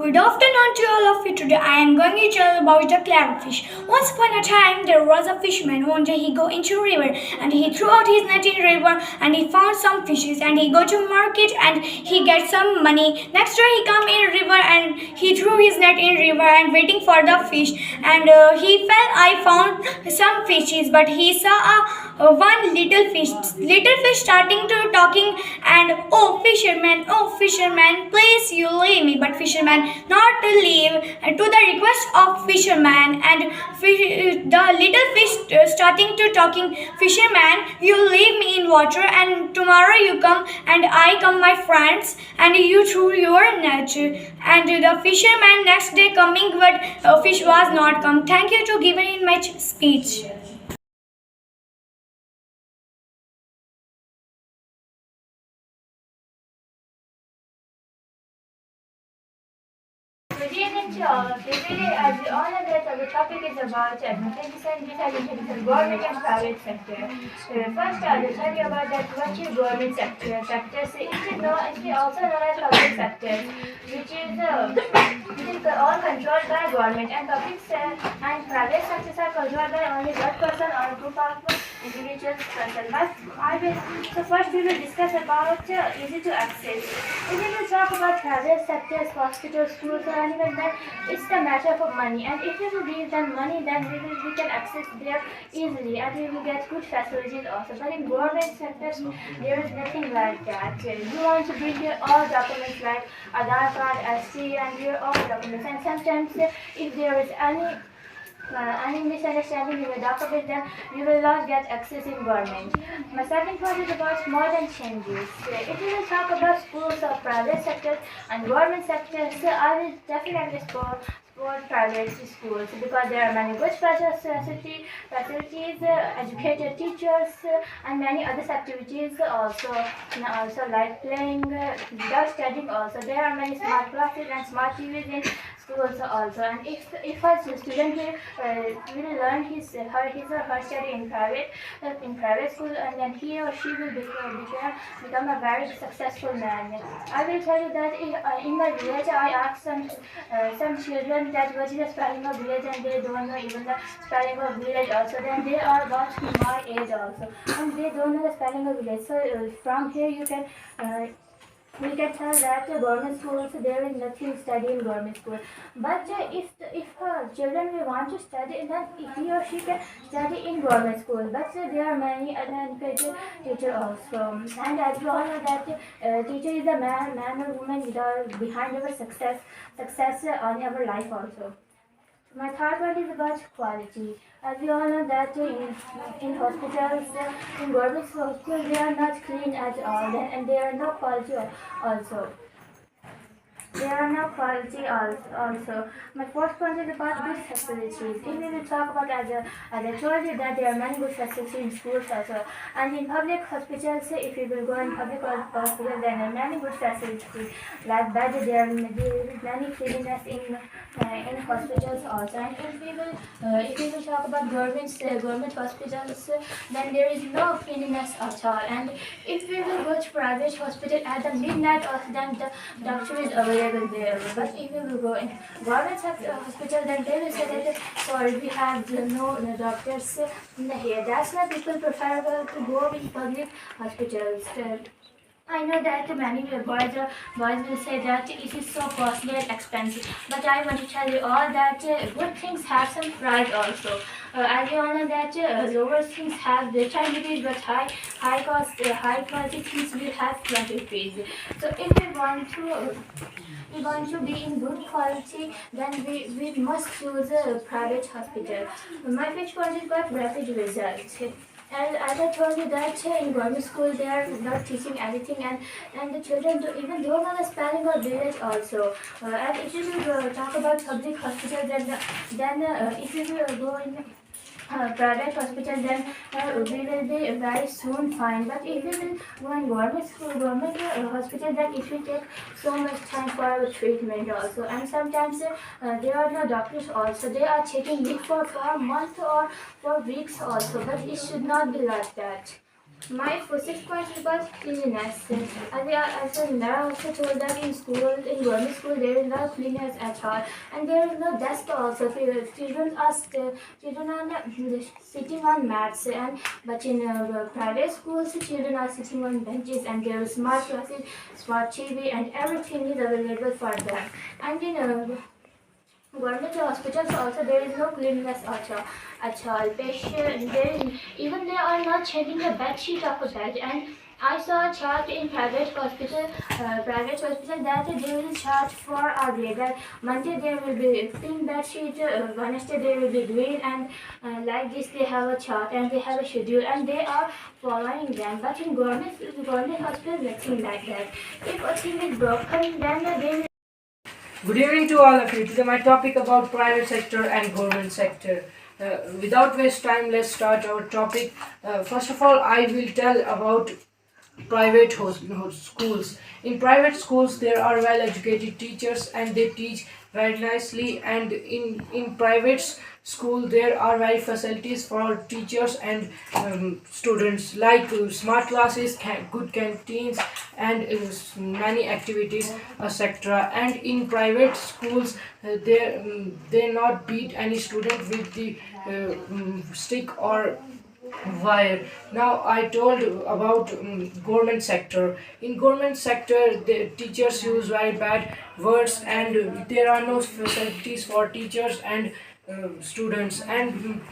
Good afternoon to all of you. Today I am going to tell about the clownfish. Once upon a time there was a fisherman. One day he go into a river and he threw out his net in river and he found some fishes and he go to market and he get some money. Next day he come in river and he threw his net in river and waiting for the fish and he felt I found some fishes but he saw a one little fish. Little fish starting to talking and oh fisherman, please you leave me. But fisherman not to leave to the request of fisherman and the little fish starting to talking fisherman you leave me in water and tomorrow you come and I come my friends and you threw your net and the fisherman next day coming but fish was not come. Thank you to giving in my speech. Good evening to all of you. Today, as we all know that our topic is about advantages and disadvantages of government and private sector. First, I will tell you about that what is government sectors. It is also known as public sectors, which is all controlled by government, and and private sectors are controlled by only one person or a group of individuals person. So first we will discuss about easy to access. If we will talk about private sectors, hospitals, schools, or anyone, then it's the matter of money. And if we will give them money, then we can access there easily, and we will get good facilities also. But in government sectors, there is nothing like that. You want to bring your all documents like Aadhaar card, SC, and your all documents. And sometimes, if there is any misunderstanding in the document, then you will not get access in government. My second point is about modern changes. If we will talk about schools or private sectors and government sectors, I will definitely support private schools because there are many good facilities, educated teachers, and many other activities also like playing without studying also. There are many smart classes and smart TVs in schools also. And if a student will learn his or her study in private school, and then he or she will become a very successful man. I will tell you that in my village I asked some children that what is the spelling of village, and they don't know even the spelling of village also. Then they are about my age also, and they don't know the spelling of village. So from here we can tell that government schools there is nothing study in government school. But if children will want to study, then he or she can study in government school. But there are many uneducated teacher also. And as we all know that teacher is a man or woman behind our success on our life also. My third one is about quality. As we all know that in hospitals, in government hospitals, they are not clean at all, and there are no quality also. There are no quality also. My fourth point is about good facilities. If we will talk about, as I told you, that there are many good facilities in schools also. And in public hospitals, if we will go in public hospitals, there are many good facilities. Like bed, there is many cleanliness in hospitals also. And if we will talk about government hospitals, then there is no cleanliness at all. And if we will go to private hospital at the midnight, then the doctor is available there. But if we will go in government hospital, then they will say that sorry, we have no doctors here. That's why people prefer to go in public hospitals. I know that many boys will say that it is so costly and expensive, but I want to tell you all that good things have some price also. As you all know that lower things have the time rupees, but high quality things will have 20 rupees. So if we want to be in good quality, then we must choose a private hospital. My fifth point is about rapid results. And as I told you that in government school they are not teaching anything, and the children even don't know the spelling of village also. And if you will talk about public hospital, then if you will go in private hospital, then we will be very soon fine. But if we will go in government hospital, then it will take so much time for our treatment also. And sometimes there are no doctors also. They are taking leave for a month or for weeks also. But it should not be like that. My for 6 points was cleanliness. As Nara also told that in school, in government school, there is no cleanliness at all, and there is no desk also. Children are not sitting on mats, and but in private schools, children are sitting on benches, and there are smart classes, smart TV, and everything is available for them. And in government hospitals also there is no cleanliness at all. Patient there is, even they are not changing the bed sheet of a bed. And I saw a chart in private hospital that they will chart for a day. That Monday there will be pink bed sheet, Wednesday there will be green, and like this they have a chart and they have a schedule and they are following them. But in government hospital nothing like that. If a thing is broken, then they will. Good evening to all of you. Today my topic about private sector and government sector. Without waste time, let's start our topic. First of all, I will tell about private schools. In private schools, there are well-educated teachers and they teach very nicely. And in private school, there are very facilities for teachers and students like smart classes, good canteens, and many activities, etc. And in private schools, they not beat any student with the stick or wire. Now I told about government sector. In government sector, the teachers use very bad words, and there are no facilities for teachers and students. And